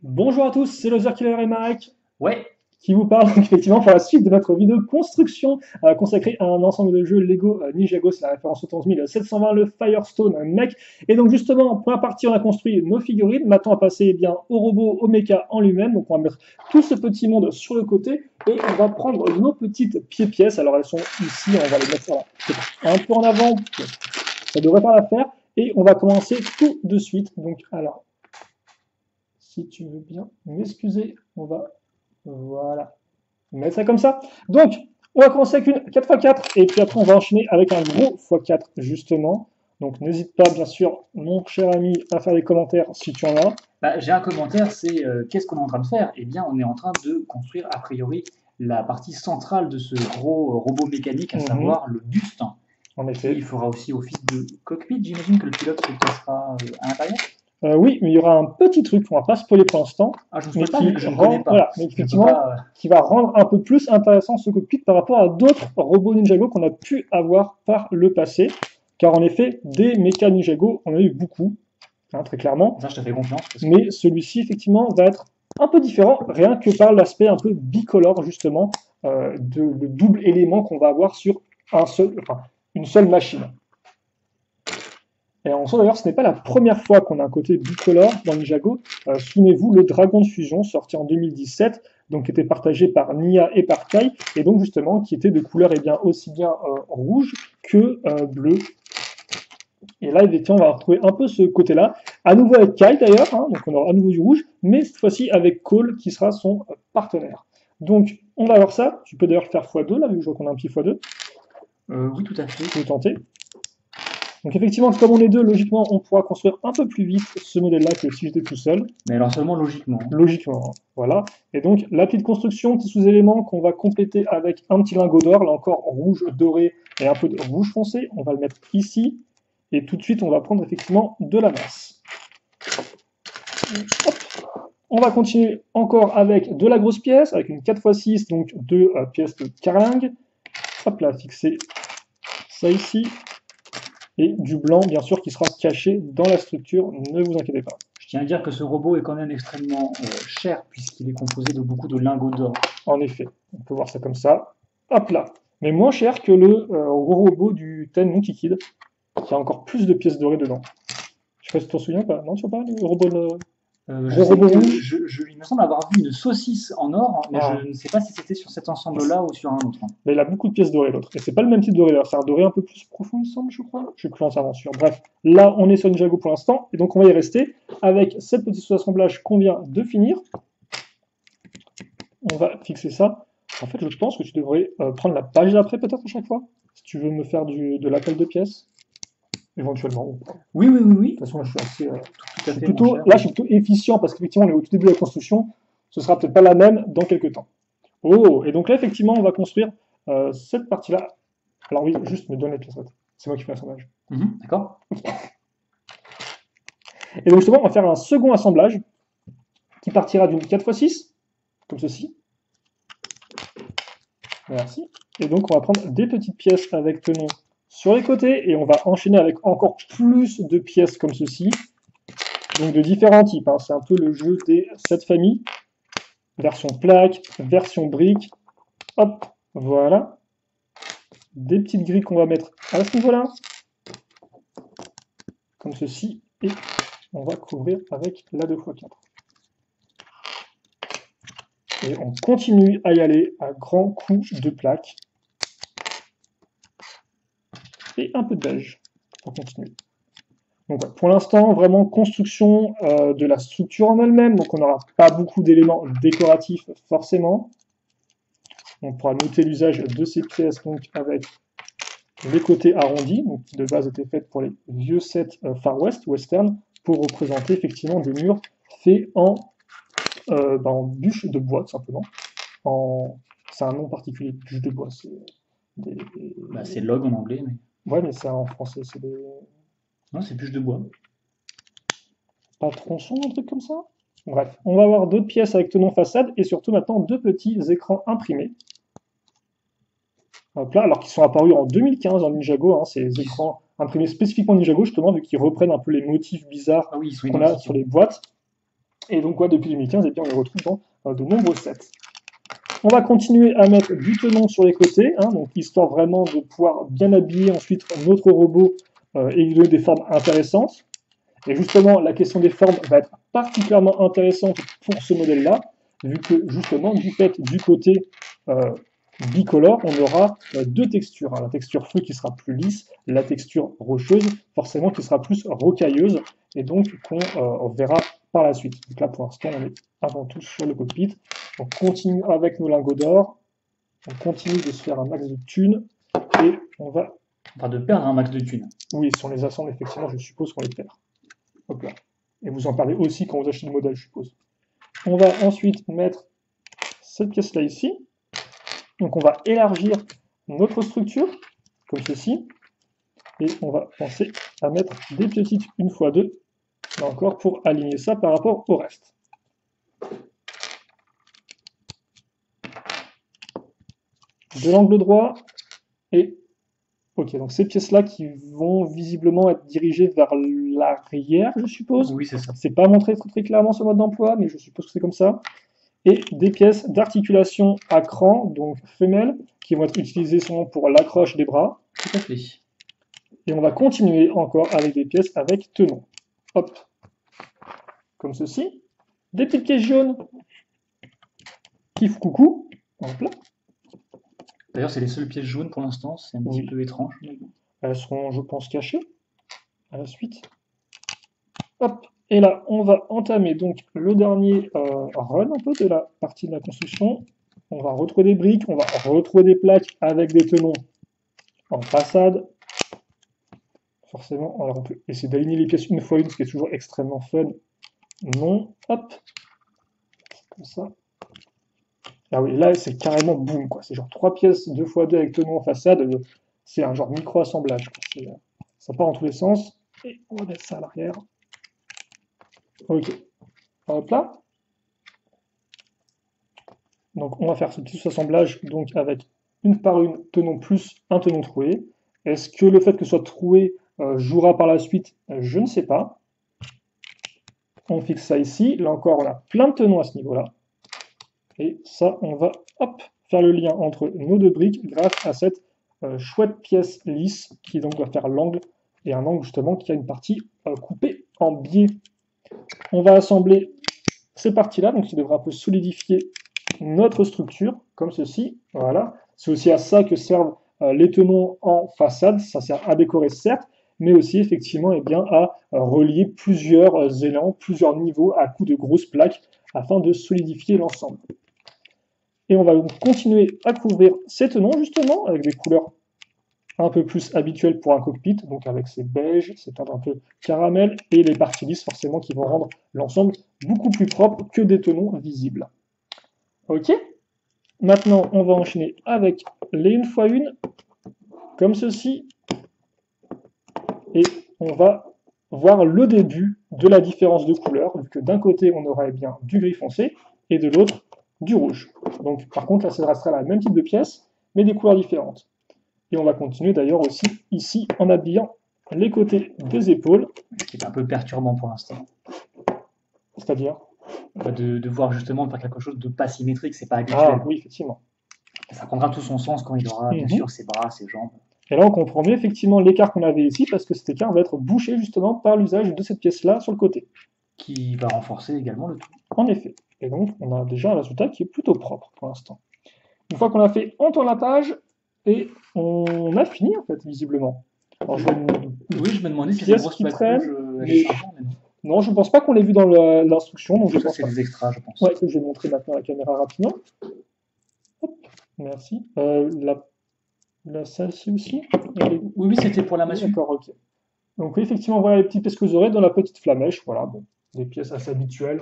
Bonjour à tous, c'est Loser Killer et Marek Ouais, qui vous parle donc, effectivement pour la suite de notre vidéo construction consacrée à un ensemble de jeux Lego Ninjago, c'est la référence au 11720, le Firestone mech. Et donc justement, pour la partie, on a construit nos figurines. Maintenant, on va passer bien au robot, au mecha en lui-même. Donc on va mettre tout ce petit monde sur le côté et on va prendre nos petites pieds-pièces. Alors elles sont ici, on va les mettre voilà, un peu en avant, ça devrait pas la faire. Et on va commencer tout de suite. Donc alors, si tu veux bien m'excuser, on va voilà. Mettre ça comme ça. Donc, on va commencer avec une 4x4 et puis après on va enchaîner avec un gros x4 justement. Donc n'hésite pas bien sûr, mon cher ami, à faire des commentaires si tu en as. j'ai un commentaire, c'est qu'est-ce qu'on est en train de faire? Eh bien, on est en train de construire a priori la partie centrale de ce gros robot mécanique, à Mhm, savoir le buste, en qui effet. fera aussi office de cockpit. J'imagine que le pilote se cachera à l'intérieur. Oui, mais il y aura un petit truc qu'on va pas spoiler pour l'instant, Ah, je ne mais spoil pas vu qui que je ne connais rend, pas. voilà, mais Je peux effectivement, pas. qui va rendre un peu plus intéressant ce cockpit par rapport à d'autres robots Ninjago qu'on a pu avoir par le passé. Car en effet, des méca Ninjago, on en a eu beaucoup, hein, très clairement. Ça, je te fais confiance parce que. Mais celui-ci, effectivement, va être un peu différent, rien que par l'aspect un peu bicolore, justement, le double élément qu'on va avoir sur une seule machine. Et en soi, d'ailleurs, ce n'est pas la première fois qu'on a un côté bicolore dans Ninjago. Souvenez-vous, le Dragon de Fusion, sorti en 2017, donc qui était partagé par Nia et par Kai, et donc justement qui était de couleur bien, aussi bien rouge que bleu. Et là, effectivement, on va retrouver un peu ce côté-là. À nouveau avec Kai d'ailleurs, hein, donc on aura à nouveau du rouge, mais cette fois-ci avec Cole qui sera son partenaire. Donc on va voir ça. Tu peux d'ailleurs faire x2 là, vu que je vois qu'on a un petit x2. Oui, tout à fait. Je vais tenter. Donc effectivement, comme on est deux, logiquement, on pourra construire un peu plus vite ce modèle-là que si j'étais tout seul. Mais alors seulement logiquement. Logiquement, hein. Voilà. Et donc la petite construction, petit sous-élément qu'on va compléter avec un petit lingot d'or, là encore rouge doré et un peu de rouge foncé. On va le mettre ici. Et tout de suite, on va prendre effectivement de la masse. Hop. On va continuer encore avec de la grosse pièce, avec une 4x6, donc deux pièces de carlingue. Hop là, fixer ça ici. Et du blanc, bien sûr, qui sera caché dans la structure, ne vous inquiétez pas. Je tiens à dire que ce robot est quand même extrêmement cher puisqu'il est composé de beaucoup de lingots d'or. En effet, on peut voir ça comme ça. Hop là. Mais moins cher que le gros robot du Ten Monkey Kid, qui a encore plus de pièces dorées dedans. Je sais pas si tu t'en souviens pas. Non, tu vois pas le robot, le Je gros sais robot que rouge. il me semble avoir vu une saucisse en or, mais Ah. je ne sais pas si c'était sur cet ensemble-là ou sur un autre. Mais il a beaucoup de pièces dorées l'autre. Et c'est pas le même type de doré d'ailleurs, c'est un doré un peu plus profond, il me semble, je crois. Je suis plus entièrement sûr. Bref, là on est sur Ninjago pour l'instant, et donc on va y rester avec cette petite sous-assemblage qu'on vient de finir. On va fixer ça. En fait, je pense que tu devrais prendre la page d'après peut-être à chaque fois, si tu veux me faire de l'appel de pièces, éventuellement. Oui, oui, oui, oui. De toute façon, là, je suis assez, Tout à fait, mon cher. là, je suis plutôt efficient parce qu'effectivement, on est au tout début de la construction. Ce sera peut-être pas la même dans quelques temps. Oh, et donc là, effectivement, on va construire cette partie-là. Alors oui, juste me donne les pièces. C'est moi qui fais l'assemblage. D'accord. Et donc justement, on va faire un second assemblage qui partira d'une 4x6, comme ceci. Merci. Et donc, on va prendre des petites pièces avec tenon sur les côtés et on va enchaîner avec encore plus de pièces comme ceci. Donc de différents types. Hein. C'est un peu le jeu des 7 familles. Version plaque, version brique. Hop, voilà. Des petites grilles qu'on va mettre à ce niveau-là. Comme ceci. Et on va couvrir avec la 2x4. Et on continue à y aller à grands coups de plaque. Et un peu de beige pour continuer. Donc ouais, pour l'instant, vraiment construction de la structure en elle-même. Donc on n'aura pas beaucoup d'éléments décoratifs forcément. On pourra noter l'usage de ces pièces donc avec les côtés arrondis, donc qui de base étaient faits pour les vieux sets Far West, western, pour représenter effectivement des murs faits en bûches de bois, tout simplement. C'est un nom particulier, bûches de bois. C'est C'est log en anglais, mais. Ouais, mais c'est en français, c'est des. Non, c'est bûche de bois. Pas tronçon, un truc comme ça. Bref, on va avoir d'autres pièces avec tenon façade et surtout maintenant deux petits écrans imprimés. Hop là, alors qu'ils sont apparus en 2015 en Ninjago, hein, ces écrans imprimés spécifiquement Ninjago, justement, vu qu'ils reprennent un peu les motifs bizarres Ah oui, ils sont qu'on a identiques. sur les boîtes. Et donc, depuis 2015, eh bien, on les retrouve dans de nombreux sets. On va continuer à mettre du tenon sur les côtés, hein, donc histoire vraiment de pouvoir bien habiller ensuite notre robot et lui donner des formes intéressantes. Et justement, la question des formes va être particulièrement intéressante pour ce modèle-là, vu que justement, du fait du côté bicolore, on aura deux textures. Hein. La texture feu qui sera plus lisse, la texture rocheuse, forcément qui sera plus rocailleuse, et donc on verra par la suite. Donc là, pour l'instant, on est avant tout sur le cockpit. On continue avec nos lingots d'or, on continue de se faire un max de thunes, et on va... Enfin, de perdre un max de thunes. Oui, si on les assemble, effectivement, je suppose qu'on les perd. Hop là. Et vous en parlez aussi quand vous achetez le modèle, je suppose. On va ensuite mettre cette pièce-là ici. Donc on va élargir notre structure, comme ceci. Et on va penser à mettre des petites 1x2, là encore, pour aligner ça par rapport au reste. De l'angle droit, et ok, donc ces pièces-là qui vont visiblement être dirigées vers l'arrière, je suppose. Oui, c'est ça. C'est pas montré très clairement ce mode d'emploi, mais je suppose que c'est comme ça. Et des pièces d'articulation à cran, donc femelles, qui vont être utilisées seulement pour l'accroche des bras. Tout à fait. Et on va continuer encore avec des pièces avec tenon. Hop, comme ceci. Des petites pièces jaunes qui font coucou. Hop là. D'ailleurs, c'est les seules pièces jaunes pour l'instant, c'est un petit peu étrange. Elles seront, je pense, cachées à la suite. Hop, et là, on va entamer donc le dernier run un peu de la partie de la construction. On va retrouver des briques, on va retrouver des plaques avec des tenons en façade. Forcément, alors on peut essayer d'aligner les pièces une fois une, ce qui est toujours extrêmement fun. Non, hop, comme ça. Ah oui, là c'est carrément boum, quoi. C'est genre 3 pièces 2x2 avec tenon en façade. C'est un genre micro-assemblage. Ça part en tous les sens. Et on va mettre ça à l'arrière. Ok. Hop là. Donc on va faire ce petit assemblage donc avec une par une tenon plus un tenon troué. Est-ce que le fait que ce soit troué jouera par la suite? Je ne sais pas. On fixe ça ici. Là encore, on a plein de tenons à ce niveau-là. Et ça, on va hop, faire le lien entre nos deux briques grâce à cette chouette pièce lisse qui donc doit faire l'angle, et un angle justement qui a une partie coupée en biais. On va assembler ces parties-là, donc qui devra un peu solidifier notre structure, comme ceci. Voilà. C'est aussi à ça que servent les tenons en façade. Ça sert à décorer, certes, mais aussi effectivement bien, à relier plusieurs élans, plusieurs niveaux à coups de grosses plaques afin de solidifier l'ensemble. Et on va donc continuer à couvrir ces tenons justement avec des couleurs un peu plus habituelles pour un cockpit, donc avec ces beiges, ces teintes un peu caramel, et les parties lisses forcément qui vont rendre l'ensemble beaucoup plus propre que des tenons visibles. Ok. Maintenant, on va enchaîner avec les 1x1, comme ceci, et on va voir le début de la différence de couleur, vu que d'un côté, on aura bien du gris foncé, et de l'autre, du rouge. Donc, par contre, là, ça restera le même type de pièce, mais des couleurs différentes. Et on va continuer d'ailleurs aussi ici en habillant les côtés des épaules. Ce qui est un peu perturbant pour l'instant. C'est-à-dire de voir justement faire quelque chose de pas symétrique, c'est pas habituel. Ah oui, effectivement. Ça prendra tout son sens quand il aura bien sûr ses bras, ses jambes. Et là, on comprend mieux effectivement l'écart qu'on avait ici, parce que cet écart va être bouché justement par l'usage de cette pièce-là sur le côté. Qui va renforcer également le tout. En effet. Et donc, on a déjà un résultat qui est plutôt propre pour l'instant. Une fois qu'on l'a fait, on tourne la page et on a fini en fait, visiblement. Alors, oui, je me demandais si cette grosse qui traîne, mais... non, je ne pense pas qu'on l'ait vu dans l'instruction. Donc ça, c'est des extras, je pense. Ouais, que je vais montrer maintenant à la caméra rapidement. Hop, merci. Celle-ci aussi Oui, c'était pour la massue. D'accord, ok. Donc oui, effectivement, voilà les petites pièces que vous aurez dans la petite flamèche. Voilà, bon, des pièces assez habituelles.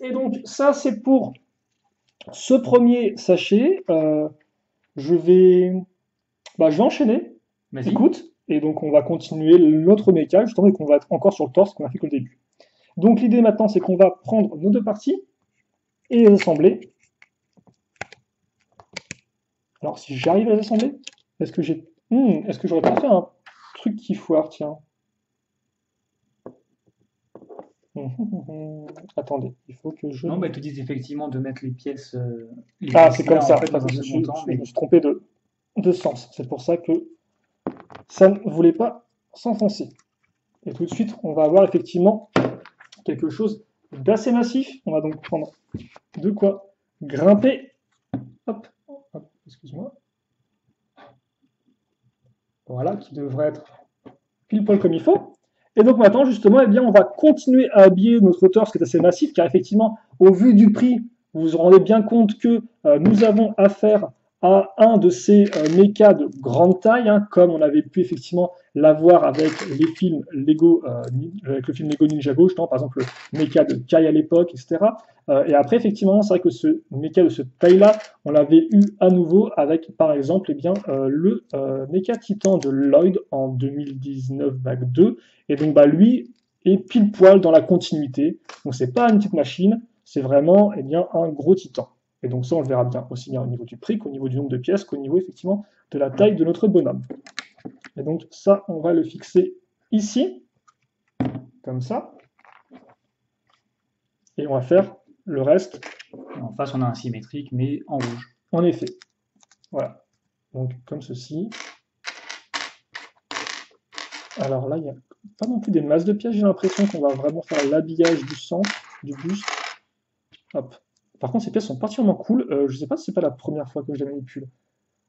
Et donc, ça, c'est pour ce premier sachet. Je vais enchaîner. Écoute, et donc on va continuer l'autre méca, justement, et qu'on va être encore sur le torse qu'on a fait qu'au début. Donc l'idée maintenant, c'est qu'on va prendre nos deux parties et les assembler. Alors si j'arrive à les assembler, est-ce que j'aurais pas fait un truc qui foire, tiens. Attendez, il faut que je... Non, bah, ils te disent effectivement de mettre les Ah, pièces c'est comme là, ça. en fait, dans un Je second temps, je mais me suis trompé de sens. C'est pour ça que ça ne voulait pas s'enfoncer. Et tout de suite, on va avoir effectivement quelque chose d'assez massif. On va donc prendre de quoi grimper. Hop, hop, excuse-moi. Voilà, qui devrait être pile poil comme il faut. Et donc maintenant, justement, eh bien, on va continuer à habiller notre torse qui est assez massif, car effectivement, au vu du prix, vous vous rendez bien compte que nous avons affaire à un de ces mechas de grande taille, hein, comme on avait pu effectivement l'avoir avec les films Lego, avec le film Lego Ninjago, justement, par exemple le mecha de Kai à l'époque, etc. Et après, effectivement, c'est vrai que ce mecha de cette taille-là, on l'avait eu à nouveau avec, par exemple, eh bien, le mecha Titan de Lloyd en 2019 vague 2. Et donc, bah, lui est pile poil dans la continuité. Donc, c'est pas une petite machine, c'est vraiment eh bien, un gros Titan. Et donc, ça, on le verra bien, aussi bien au niveau du prix qu'au niveau du nombre de pièces, qu'au niveau, effectivement, de la taille de notre bonhomme. Et donc, ça, on va le fixer ici, comme ça. Et on va faire le reste. en face, on a un symétrique, mais en rouge. En effet. Voilà. Donc, comme ceci. Alors là, il n'y a pas non plus des masses de pièces. J'ai l'impression qu'on va vraiment faire l'habillage du centre, du buste. Hop. Par contre, ces pièces sont particulièrement cool. Je ne sais pas si c'est pas la première fois que je les manipule.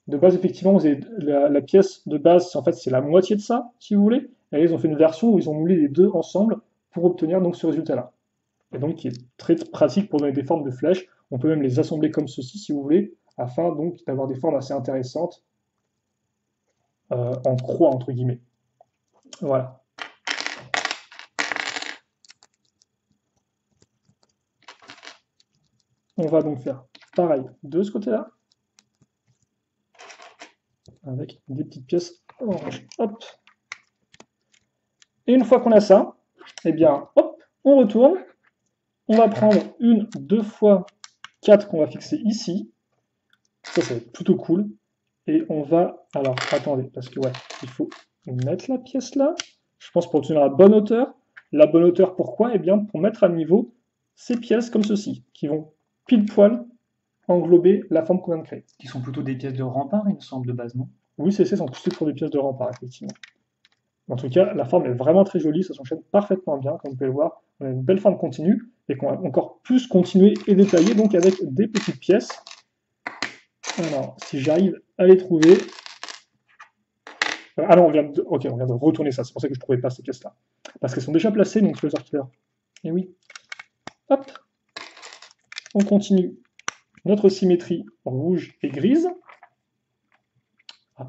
De base, effectivement, vous avez la pièce de base, en fait, c'est la moitié de ça, si vous voulez. Et ils ont fait une version où ils ont moulé les deux ensemble pour obtenir donc ce résultat-là. Et donc, qui est très pratique pour donner des formes de flèches. On peut même les assembler comme ceci, si vous voulez, afin donc d'avoir des formes assez intéressantes en croix, entre guillemets. Voilà. On va donc faire pareil de ce côté-là, avec des petites pièces orange. Hop. Et une fois qu'on a ça, eh bien, hop, on retourne. On va prendre une 2x4 qu'on va fixer ici. Ça, c'est plutôt cool. Et on va... Alors, attendez, parce que ouais, il faut mettre la pièce là. Je pense pour obtenir la bonne hauteur. La bonne hauteur, pourquoi? Eh bien, pour mettre à niveau ces pièces comme ceci, qui vont pile poil englober la forme qu'on vient de créer. Qui sont plutôt des pièces de rempart, il me semble, de base, non? Oui, c'est sont poussées pour des pièces de rempart, effectivement. En tout cas, la forme est vraiment très jolie, ça s'enchaîne parfaitement bien, comme vous pouvez le voir. On a une belle forme continue, et qu'on va encore plus continuer et détailler, donc avec des petites pièces. Alors, si j'arrive à les trouver... Ah non, on vient de retourner ça, c'est pour ça que je ne trouvais pas ces pièces-là. Parce qu'elles sont déjà placées, donc Laser Killer. Et oui. Hop. On continue notre symétrie rouge et grise. Ah.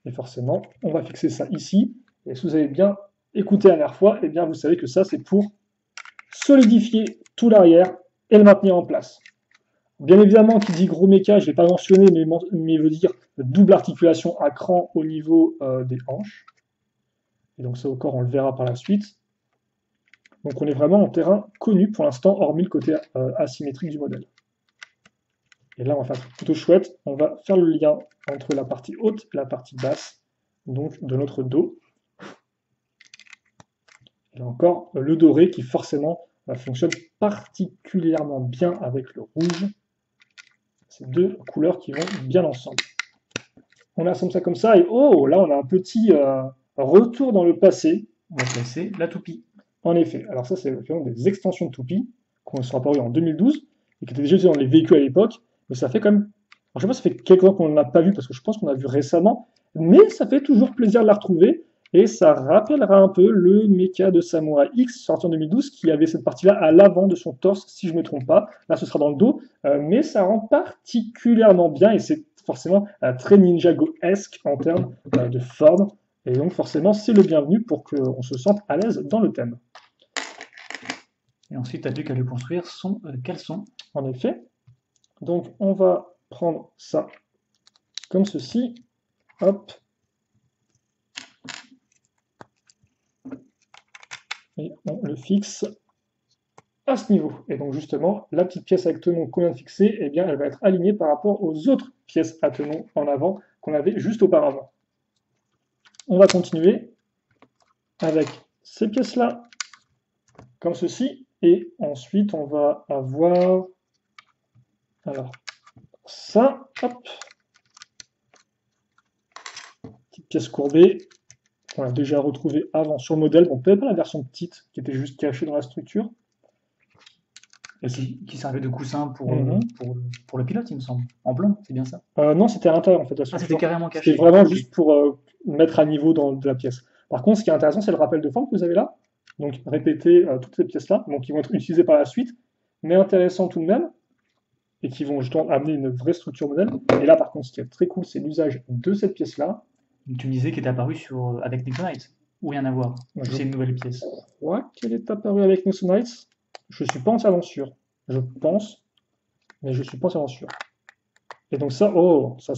Et forcément, on va fixer ça ici. Et si vous avez bien écouté la dernière fois, eh bien vous savez que ça, c'est pour solidifier tout l'arrière et le maintenir en place. Bien évidemment, qui dit gros méca, je ne l'ai pas mentionné, mais veut dire double articulation à cran au niveau des hanches. Et donc ça encore, on le verra par la suite. Donc on est vraiment en terrain connu pour l'instant, hormis le côté asymétrique du modèle. Et là, on va faire un truc plutôt chouette. On va faire le lien entre la partie haute et la partie basse, donc de notre dos. Et là encore, le doré qui forcément fonctionne particulièrement bien avec le rouge. Ces deux couleurs qui vont bien ensemble. On assemble ça comme ça et oh, là on a un petit retour dans le passé. On va placer la toupie. En effet, alors ça c'est des extensions de toupie qui sont apparues en 2012 et qui étaient déjà dans les véhicules à l'époque, mais ça fait quand même... Alors, je sais pas, ça fait quelques ans qu'on n'en a pas vu parce que je pense qu'on a vu récemment, mais ça fait toujours plaisir de la retrouver. Et ça rappellera un peu le mecha de Samurai X sorti en 2012 qui avait cette partie-là à l'avant de son torse, si je ne me trompe pas. Là, ce sera dans le dos, mais ça rend particulièrement bien et c'est forcément très Ninjago-esque en termes de forme. Et donc, forcément, c'est le bienvenu pour qu'on se sente à l'aise dans le thème. Et ensuite, tu n'as plus qu'à lui construire son caleçon. En effet. Donc, on va prendre ça comme ceci. Hop. Et on le fixe à ce niveau. Et donc justement, la petite pièce avec tenon qu'on vient de fixer, eh bien, elle va être alignée par rapport aux autres pièces à tenon en avant qu'on avait juste auparavant. On va continuer avec ces pièces-là, comme ceci. Et ensuite, on va avoir, alors, ça, hop, petite pièce courbée, qu'on a déjà retrouvée avant sur le modèle. Bon, peut-être pas la version petite, qui était juste cachée dans la structure. Et qui servait de coussin Mhm. pour le pilote, il me semble. En blanc, c'est bien ça. Non, c'était à l'intérieur, en fait, la Ah, c'était structure. carrément C'était caché. vraiment Ok. juste pour mettre à niveau de la pièce. Par contre, ce qui est intéressant, c'est le rappel de forme que vous avez là. Donc, répéter toutes ces pièces-là, donc qui vont être utilisées par la suite, mais intéressant tout de même, et qui vont justement amener une vraie structure modèle. Et là, par contre, ce qui est très cool, c'est l'usage de cette pièce-là. Donc, tu me disais qu'elle est apparue avec Nixonite. Ou rien à voir. Ou Je c'est une nouvelle pièce. crois qu'elle est apparue avec Nexonites. Je suis pas entièrement sûr. Je pense, mais je suis pas entièrement sûr. Et donc ça, oh, ça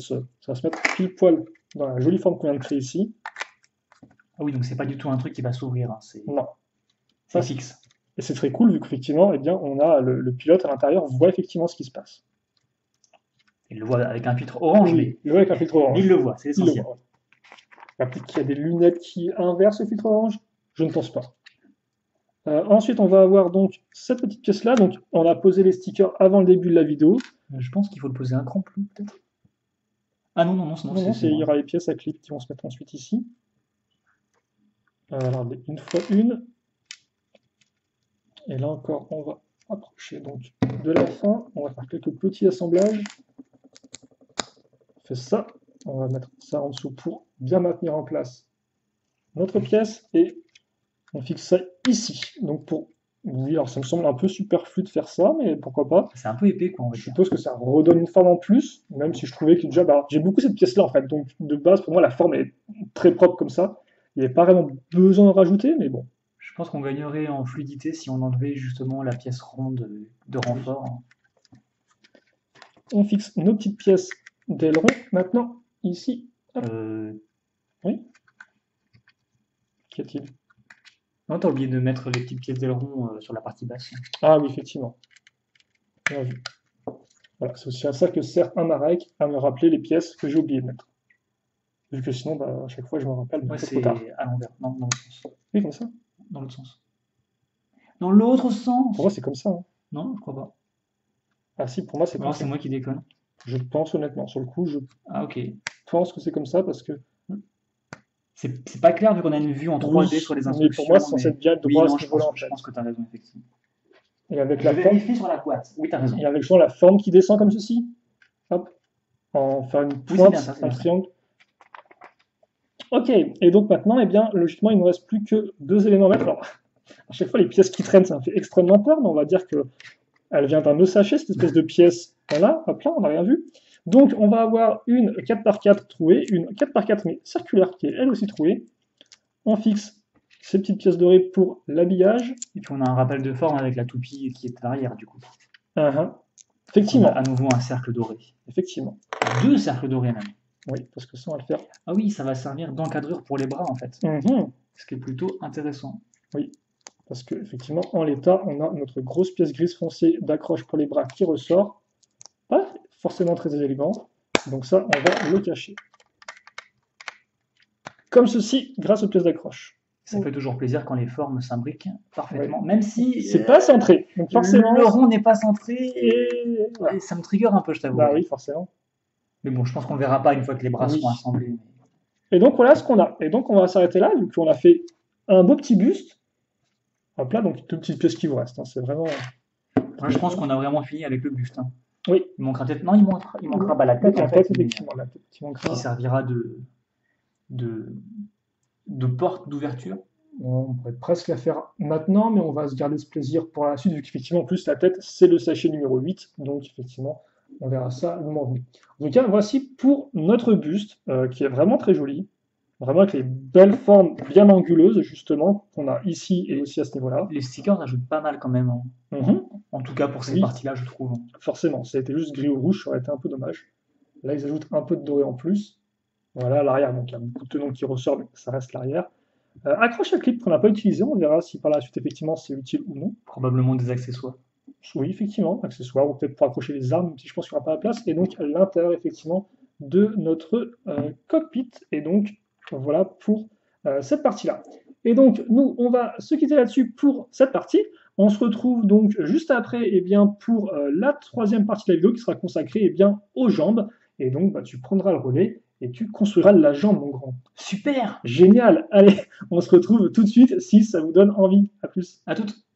va se mettre pile poil dans la jolie forme qu'on vient de créer ici. Ah oui, donc c'est pas du tout un truc qui va s'ouvrir. Hein, Non. c'est Ça, fixe. et c'est très cool vu qu'effectivement, eh bien, on a le pilote à l'intérieur voit effectivement ce qui se passe. Il le voit avec un filtre orange, Oui, il le voit avec un filtre orange. mais il le voit, c'est Il le essentiel. voit. Peut-être qu'il y a des lunettes qui inversent le filtre orange. Je ne pense pas. Ensuite, on va avoir donc cette petite pièce-là. Donc, on a posé les stickers avant le début de la vidéo. Je pense qu'il faut le poser un cran plus, peut-être. Ah non, non, non, Non, non, il y aura les pièces à clip qui vont se mettre ensuite ici. Alors, une fois une. Et là encore, on va approcher donc de la fin. On va faire quelques petits assemblages. On fait ça. On va mettre ça en dessous pour bien maintenir en place notre pièce. Et on fixe ça ici. Donc pour... Oui, alors ça me semble un peu superflu de faire ça, mais pourquoi pas. C'est un peu épais, quoi, on va Je dire. suppose que ça redonne une forme en plus, même si je trouvais que déjà, bah, j'ai beaucoup cette pièce-là en fait. Donc de base, pour moi, la forme est très propre comme ça. Il n'y avait pas vraiment besoin de rajouter, mais bon. Je pense qu'on gagnerait en fluidité si on enlevait justement la pièce ronde de renfort. Hein. On fixe nos petites pièces d'aileron. Maintenant, ici. Hop. Oui. Qu'y a-t-il? Non, t'as oublié de mettre les petites pièces d'aileron sur la partie basse. Ah oui, effectivement. Bien vu. Voilà, c'est aussi à ça que sert un Marek, à me rappeler les pièces que j'ai oublié de mettre. Vu que sinon, bah, à chaque fois, je me rappelle, mais Ouais, un peu trop c'est tard. à l'envers. Non, dans l'autre sens. Oui, comme ça. Dans l'autre sens. Dans l'autre sens Pour moi, c'est comme ça. Hein. Non, je crois pas. Ah si, pour moi, c'est comme Alors ça. c'est moi qui déconne. Je pense honnêtement. Sur le coup, je Ah ok. pense que c'est comme ça parce que. C'est pas clair vu qu'on a une vue en 3D sur les mais instructions. pour moi, c'est censé être bien droit à ce je niveau-là en je fait. pense que t'as raison, effectivement. Et avec Je la forme, vérifie sur la boîte. Oui, t'as raison. et avec justement la forme qui descend comme ceci. Hop. En faire une Oui, c'est pointe, bien ça, c'est un bien ça. triangle. Ok, et donc maintenant, eh bien, logiquement, il ne nous reste plus que deux éléments à mettre. Alors, à chaque fois, les pièces qui traînent, ça me fait extrêmement peur, mais on va dire qu'elle vient d'un ESH, cette espèce de pièce. Voilà, hop là, on n'a rien vu. Donc, on va avoir une 4x4 trouée, une 4x4 mais circulaire qui est elle aussi trouée. On fixe ces petites pièces dorées pour l'habillage. Et puis on a un rappel de forme avec la toupie qui est à l'arrière du coup. Effectivement. On a à nouveau un cercle doré. Effectivement. Deux cercles dorés même. Oui, parce que ça, on va le faire. Ah oui, ça va servir d'encadreur pour les bras en fait. Ce qui est plutôt intéressant. Oui, parce qu'effectivement, en l'état, on a notre grosse pièce grise foncée d'accroche pour les bras qui ressort. Pas forcément très élégant. Donc ça, on va le cacher. Comme ceci, grâce aux pièces d'accroche. Ça fait toujours plaisir quand les formes s'imbriquent parfaitement, même si c'est pas centré. Donc forcément, le rond n'est pas centré et voilà. ça me trigger un peu, je t'avoue. Bah oui, forcément. Mais bon, je pense qu'on le verra pas une fois que les bras seront assemblés. Et donc voilà ce qu'on a. Et donc on va s'arrêter là, vu qu'on a fait un beau petit buste. Hop là, donc deux petites pièces qui vous restent. Hein. C'est vraiment. Moi, je pense qu'on a vraiment fini avec le buste. Hein. Oui. Il manquera peut-être. Non, il manquera bah, la tête, en en fait, fait, effectivement, la tête qui manquera. Qui servira de porte d'ouverture. On pourrait presque la faire maintenant, mais on va se garder ce plaisir pour la suite, vu qu'effectivement, en plus, la tête, c'est le sachet numéro 8. Donc, effectivement, on verra ça le moment venu. En tout cas, voici pour notre buste, qui est vraiment très joli. Vraiment avec les belles formes bien anguleuses, justement, qu'on a ici et aussi à ce niveau-là. Les stickers ajoutent pas mal quand même. Hein. En tout cas, pour ces parties-là, je trouve. Forcément, ça a été juste gris ou rouge, ça aurait été un peu dommage. Là, ils ajoutent un peu de doré en plus. Voilà, l'arrière, donc il y a beaucoup de tenons qui ressort, mais ça reste l'arrière. Accroche à clip qu'on n'a pas utilisé, on verra si par la suite, effectivement, c'est utile ou non. Probablement des accessoires. Oui, effectivement, accessoires, ou peut-être pour accrocher les armes, même si je pense qu'il n'y aura pas la place. Et donc, à l'intérieur, effectivement, de notre cockpit. Et donc, voilà pour cette partie-là. Et donc, nous, on va se quitter là-dessus pour cette partie. On se retrouve donc juste après eh bien, pour la troisième partie de la vidéo qui sera consacrée eh bien, aux jambes. Et donc, bah, tu prendras le relais et tu construiras la jambe, mon grand. Super! Génial! Allez, on se retrouve tout de suite si ça vous donne envie. À plus. À toutes!